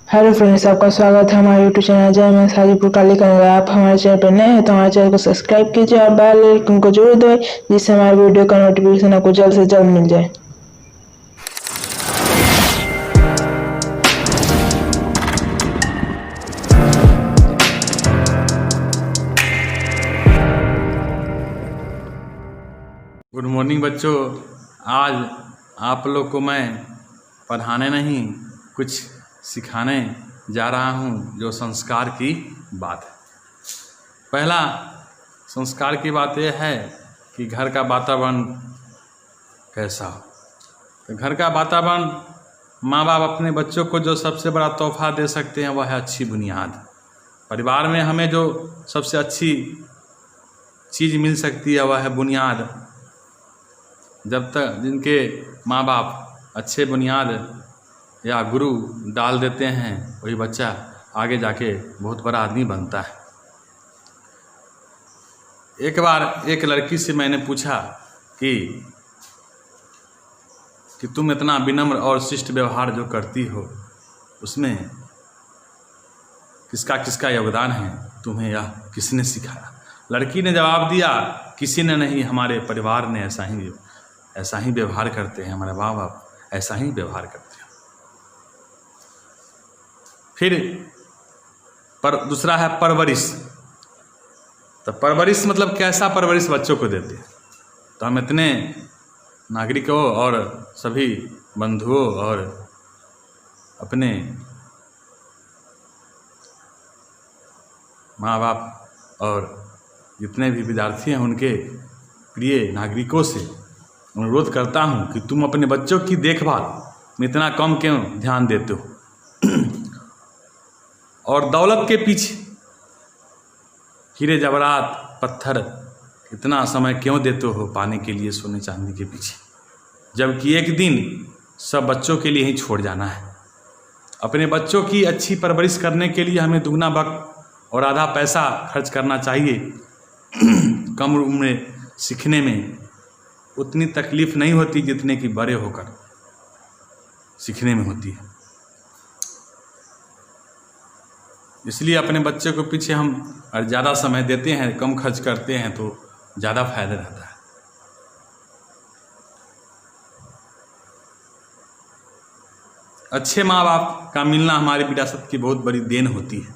Hello friends, आपका स्वागत है हमारे यूट्यूब चैनल जय मैं हाजीपुर काली कन्या। आप हमारे चैनल पर नए हैं तो हमारे चैनल को सब्सक्राइब कीजिए और बेल आइकन को जरूर दबाएं, जिससे हमारे वीडियो का नोटिफिकेशन आपको जल्द से जल्द मिल जाए। गुड मॉर्निंग बच्चों। आज आप लोग को मैं पढ़ाने नहीं कुछ सिखाने जा रहा हूँ जो संस्कार की बात है। पहला संस्कार की बात यह है कि घर का वातावरण कैसा हो। तो घर का वातावरण माँ बाप अपने बच्चों को जो सबसे बड़ा तोहफा दे सकते हैं वह है अच्छी बुनियाद। परिवार में हमें जो सबसे अच्छी चीज़ मिल सकती है वह है बुनियाद। जब तक जिनके माँ बाप अच्छे बुनियाद या गुरु डाल देते हैं वही बच्चा आगे जाके बहुत बड़ा आदमी बनता है। एक बार एक लड़की से मैंने पूछा कि तुम इतना विनम्र और शिष्ट व्यवहार जो करती हो उसमें किसका किसका योगदान है, तुम्हें यह किसने सिखाया। लड़की ने जवाब दिया, किसी ने नहीं, हमारे परिवार ने ऐसा ही व्यवहार करते हैं, हमारे माँ बाप ऐसा ही व्यवहार करते हैं। फिर दूसरा है परवरिश। तो परवरिश मतलब कैसा परवरिश बच्चों को देते हैं। तो हम इतने नागरिकों और सभी बंधुओं और अपने माँ बाप और जितने भी विद्यार्थी हैं उनके प्रिय नागरिकों से अनुरोध करता हूँ कि तुम अपने बच्चों की देखभाल में इतना कम क्यों ध्यान देते हो और दौलत के पीछे हीरे जवाहरात पत्थर इतना समय क्यों देते हो पाने के लिए, सोने चांदी के पीछे, जबकि एक दिन सब बच्चों के लिए ही छोड़ जाना है। अपने बच्चों की अच्छी परवरिश करने के लिए हमें दुगना वक्त और आधा पैसा खर्च करना चाहिए। कम उम्र में सीखने में उतनी तकलीफ नहीं होती जितने कि बड़े होकर सीखने में होती है। इसलिए अपने बच्चे को पीछे हम और ज़्यादा समय देते हैं, कम खर्च करते हैं तो ज़्यादा फायदा रहता है। अच्छे माँ बाप का मिलना हमारी विरासत की बहुत बड़ी देन होती है।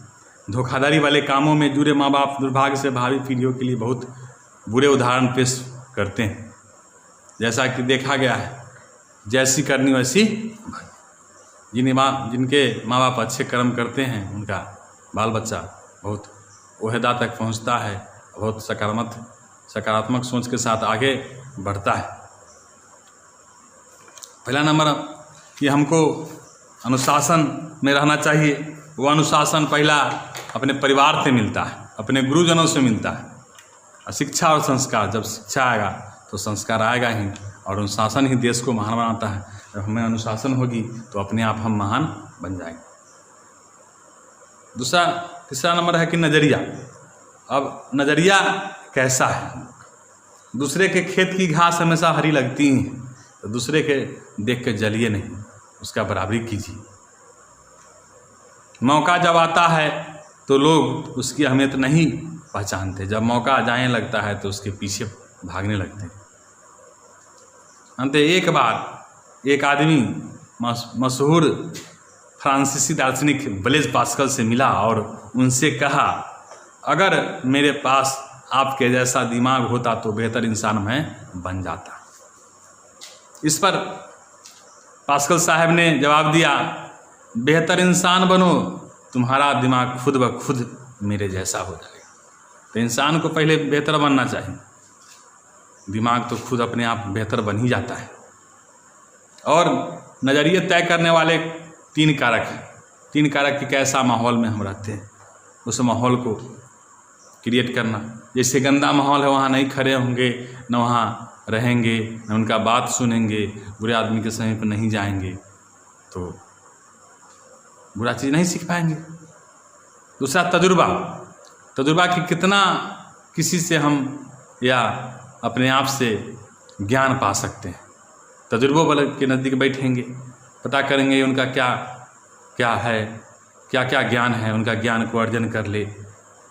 धोखाधड़ी वाले कामों में जुड़े माँ बाप दुर्भाग्य से भावी पीढ़ियों के लिए बहुत बुरे उदाहरण पेश करते हैं। जैसा कि देखा गया है, जैसी करनी वैसी जिनके माँ बाप अच्छे कर्म करते हैं उनका बाल बच्चा बहुत ओहदा तक पहुँचता है, बहुत सकारात्मक सोच के साथ आगे बढ़ता है। पहला नंबर कि हमको अनुशासन में रहना चाहिए। वो अनुशासन पहला अपने परिवार से मिलता है, अपने गुरुजनों से मिलता है। शिक्षा और संस्कार, जब शिक्षा आएगा तो संस्कार आएगा ही, और अनुशासन ही देश को महान बनाता है। जब हमें अनुशासन होगी तो अपने आप हम महान बन जाएंगे। तीसरा नंबर है कि नज़रिया। अब नज़रिया कैसा है। दूसरे के खेत की घास हमेशा हरी लगती है, तो दूसरे के देख के जलिए नहीं, उसका बराबरी कीजिए। मौका जब आता है तो लोग उसकी अहमियत नहीं पहचानते, जब मौका जाने लगता है तो उसके पीछे भागने लगते हैं। अंत एक बार एक आदमी मशहूर फ्रांसीसी दार्शनिक ब्लेज पास्कल से मिला और उनसे कहा, अगर मेरे पास आपके जैसा दिमाग होता तो बेहतर इंसान मैं बन जाता। इस पर पास्कल साहब ने जवाब दिया, बेहतर इंसान बनो, तुम्हारा दिमाग खुद ब खुद मेरे जैसा हो जाएगा। तो इंसान को पहले बेहतर बनना चाहिए, दिमाग तो खुद अपने आप बेहतर बन ही जाता है। और नज़रिए तय करने वाले तीन कारक कि कैसा माहौल में हम रहते हैं, उस माहौल को क्रिएट करना। जैसे गंदा माहौल है वहाँ नहीं खड़े होंगे, न वहाँ रहेंगे, न उनका बात सुनेंगे, बुरे आदमी के समीप नहीं जाएंगे तो बुरा चीज़ नहीं सीख पाएंगे। दूसरा तजुर्बा कि कितना किसी से हम या अपने आप से ज्ञान पा सकते हैं। तजुर्बों वाले के नज़दीक बैठेंगे, पता करेंगे उनका क्या क्या है, क्या क्या ज्ञान है उनका ज्ञान को अर्जन कर ले,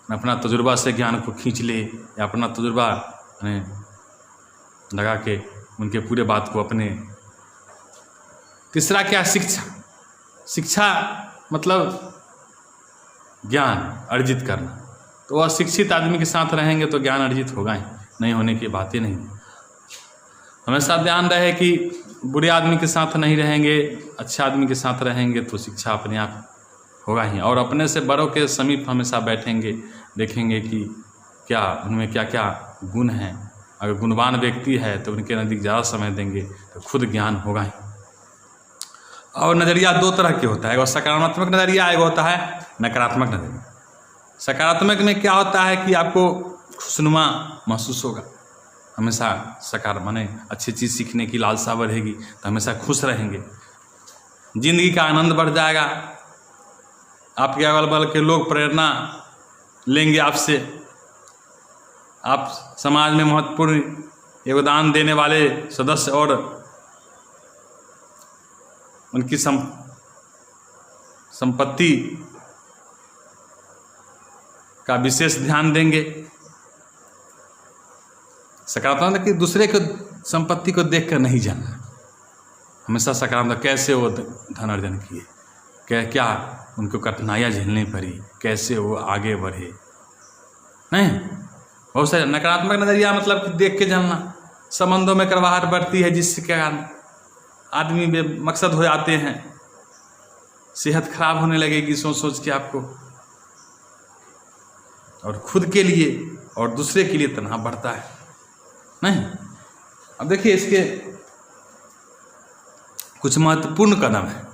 अपना तजुर्बा से ज्ञान को खींच ले, या अपना तजुर्बा लगा के उनके पूरे बात को अपने। तीसरा क्या, शिक्षा। शिक्षा मतलब ज्ञान अर्जित करना। तो वह शिक्षित आदमी के साथ रहेंगे तो ज्ञान अर्जित होगा ही, नहीं होने की बात ही नहीं। हमेशा ध्यान रहे कि बुरे आदमी के साथ नहीं रहेंगे, अच्छे आदमी के साथ रहेंगे तो शिक्षा अपने आप होगा ही। और अपने से बड़ों के समीप हमेशा बैठेंगे, देखेंगे कि क्या उनमें क्या क्या गुण हैं। अगर गुणवान व्यक्ति है तो उनके नज़दीक ज़्यादा समय देंगे तो खुद ज्ञान होगा ही। और नज़रिया दो तरह के होता है, एगो सकारात्मक नज़रिया, एगो होता है नकारात्मक नज़रिया। सकारात्मक में क्या होता है कि आपको खुशनुमा महसूस होगा, हमेशा माने अच्छी चीज़ सीखने की लालसा बढ़ेगी तो हमेशा खुश रहेंगे, जिंदगी का आनंद बढ़ जाएगा, आपके अगल बगल के लोग प्रेरणा लेंगे आपसे, आप समाज में महत्वपूर्ण योगदान देने वाले सदस्य और उनकी संपत्ति का विशेष ध्यान देंगे। सकारात्मक कि दूसरे को संपत्ति को देखकर नहीं जानना, हमेशा सकारात्मक कैसे वो धन अर्जन किए, क्या उनको कठिनाइयाँ झेलनी पड़ी, कैसे वो आगे बढ़े। नहीं, बहुत सारे नकारात्मक नज़रिया मतलब कि देख के जानना, संबंधों में कड़वाहट बढ़ती है जिसके कारण आदमी बेमकसद हो जाते हैं, सेहत खराब होने लगेगी सोच सोच के आपको, और खुद के लिए और दूसरे के लिए तनाव बढ़ता है। नहीं, अब देखिए इसके कुछ महत्वपूर्ण कदम है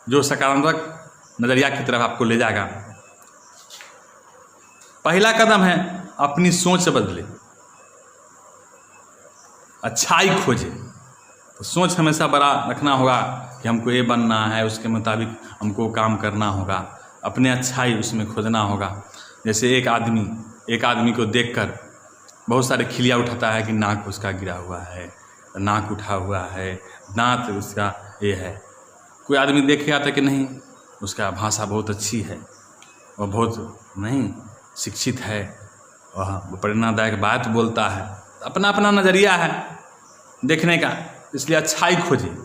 जो सकारात्मक नज़रिया की तरफ आपको ले जाएगा। पहला कदम है अपनी सोच बदले, अच्छाई खोजे। तो सोच हमेशा बड़ा रखना होगा कि हमको ये बनना है, उसके मुताबिक हमको काम करना होगा, अपने अच्छाई उसमें खोजना होगा। जैसे एक आदमी को देखकर बहुत सारे खिलिया उठाता है कि नाक उसका गिरा हुआ है, नाक उठा हुआ है, दांत उसका ये है। कोई आदमी देखेगा था कि नहीं उसका भाषा बहुत अच्छी है, वह बहुत नहीं शिक्षित है, वह प्रेरणादायक बात बोलता है। अपना अपना नज़रिया है देखने का, इसलिए अच्छाई खोजे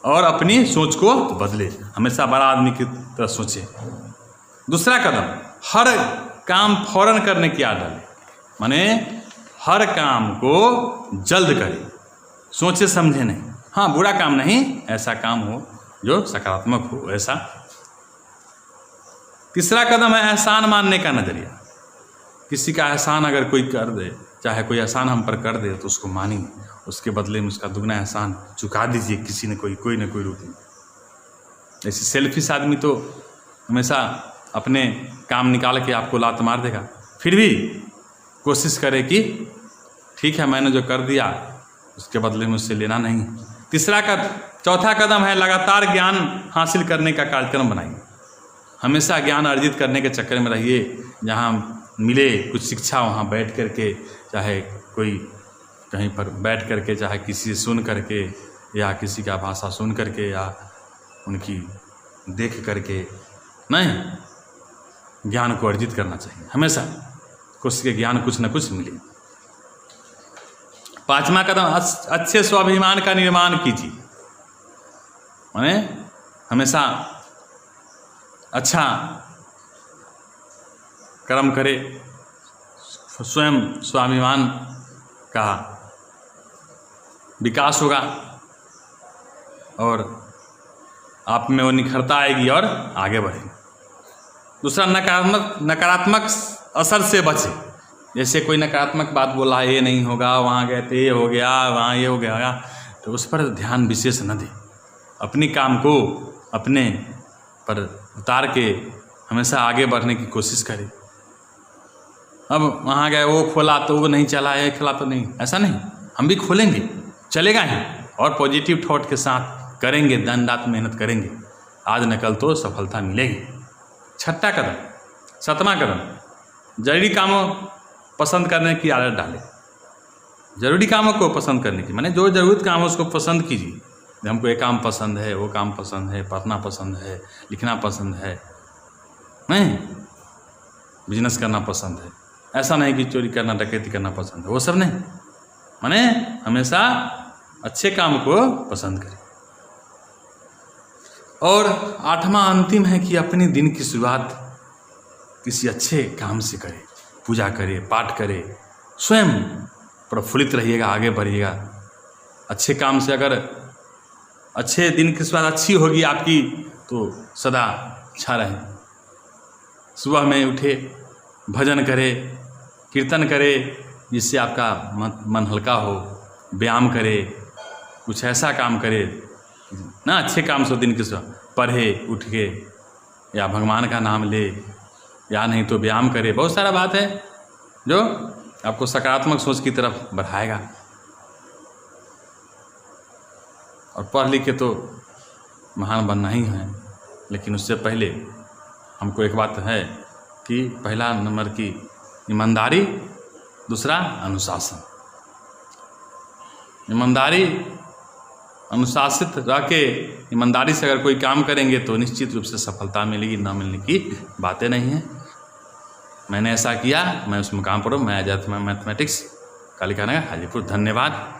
और अपनी सोच को बदले, हमेशा बड़ा आदमी की तरह सोचे। दूसरा कदम, हर काम फौरन करने की आदत डाले, माने हर काम को जल्द करे, सोचे समझे नहीं। हाँ, बुरा काम नहीं, ऐसा काम हो जो सकारात्मक हो ऐसा। तीसरा कदम है एहसान मानने का नज़रिया। किसी का एहसान अगर कोई कर दे, चाहे कोई एहसान हम पर कर दे तो उसको मानिए, उसके बदले में उसका दुगना एहसान चुका दीजिए किसी न कोई न कोई रूप में। जैसे सेल्फिश आदमी तो हमेशा अपने काम निकाल के आपको लात मार देगा, फिर भी कोशिश करे कि ठीक है मैंने जो कर दिया उसके बदले में उससे लेना नहीं। चौथा कदम है लगातार ज्ञान हासिल करने का कार्यक्रम बनाइए। हमेशा ज्ञान अर्जित करने के चक्कर में रहिए, जहाँ मिले कुछ शिक्षा वहाँ बैठ करके, चाहे कोई कहीं पर बैठ करके, चाहे किसी से सुन करके या किसी का भाषा सुन करके या उनकी देख करके, नहीं, ज्ञान को अर्जित करना चाहिए। हमेशा कोशिश के ज्ञान कुछ न कुछ मिले। पांचवा कदम, अच्छे स्वाभिमान का निर्माण कीजिए, माने हमेशा अच्छा कर्म करे, स्वयं स्वाभिमान का विकास होगा और आप में वो निखरता आएगी और आगे बढ़ेगी। दूसरा, नकारात्मक असर से बचे। जैसे कोई नकारात्मक बात बोला, ये नहीं होगा, वहाँ गए थे ये हो गया, वहाँ ये हो गया, तो उस पर ध्यान विशेष न दे, अपने काम को अपने पर उतार के हमेशा आगे बढ़ने की कोशिश करें। अब वहाँ गए, वो खोला तो वो नहीं चला, ये खोला तो नहीं, ऐसा नहीं, हम भी खोलेंगे, चलेगा ही, और पॉजिटिव थॉट के साथ करेंगे, दिन रात मेहनत करेंगे, आज न कल तो सफलता मिलेगी। छठा कदम, सातवां कदम, जरूरी कामों पसंद करने की आदत डालें। जरूरी कामों को पसंद करने की, माने जो जरूरत काम है उसको पसंद कीजिए। हमको ये काम पसंद है, वो काम पसंद है, पढ़ना पसंद है, लिखना पसंद है, नहीं, बिजनेस करना पसंद है, ऐसा नहीं कि चोरी करना डकैती करना पसंद है, वो सब नहीं। माने हमेशा अच्छे काम को पसंद करें। और 8वां अंतिम है कि अपने दिन की शुरुआत किसी अच्छे काम से करें, पूजा करें, पाठ करें, स्वयं प्रफुल्लित रहिएगा, आगे बढ़िएगा। अच्छे काम से अगर अच्छे दिन की शुरुआत अच्छी होगी आपकी तो सदा अच्छा रहे। सुबह में उठे, भजन करे, कीर्तन करे, जिससे आपका मन हल्का हो, व्यायाम करे, कुछ ऐसा काम करे ना, अच्छे काम से दिन की शुरुआत, पढ़े उठ के, या भगवान का नाम ले, या नहीं तो व्यायाम करे। बहुत सारा बात है जो आपको सकारात्मक सोच की तरफ बढ़ाएगा। और पढ़ लिख के तो महान बनना ही है, लेकिन उससे पहले हमको एक बात है कि पहला नंबर की ईमानदारी, दूसरा अनुशासन। ईमानदारी, अनुशासित रह के ईमानदारी से अगर कोई काम करेंगे तो निश्चित रूप से सफलता मिलेगी, ना मिलने की बातें नहीं हैं। मैंने ऐसा किया, मैं उस मुकाम पर हूँ। मैं अजय मैथमेटिक्स, कालिका नगर, हाजीपुर। धन्यवाद।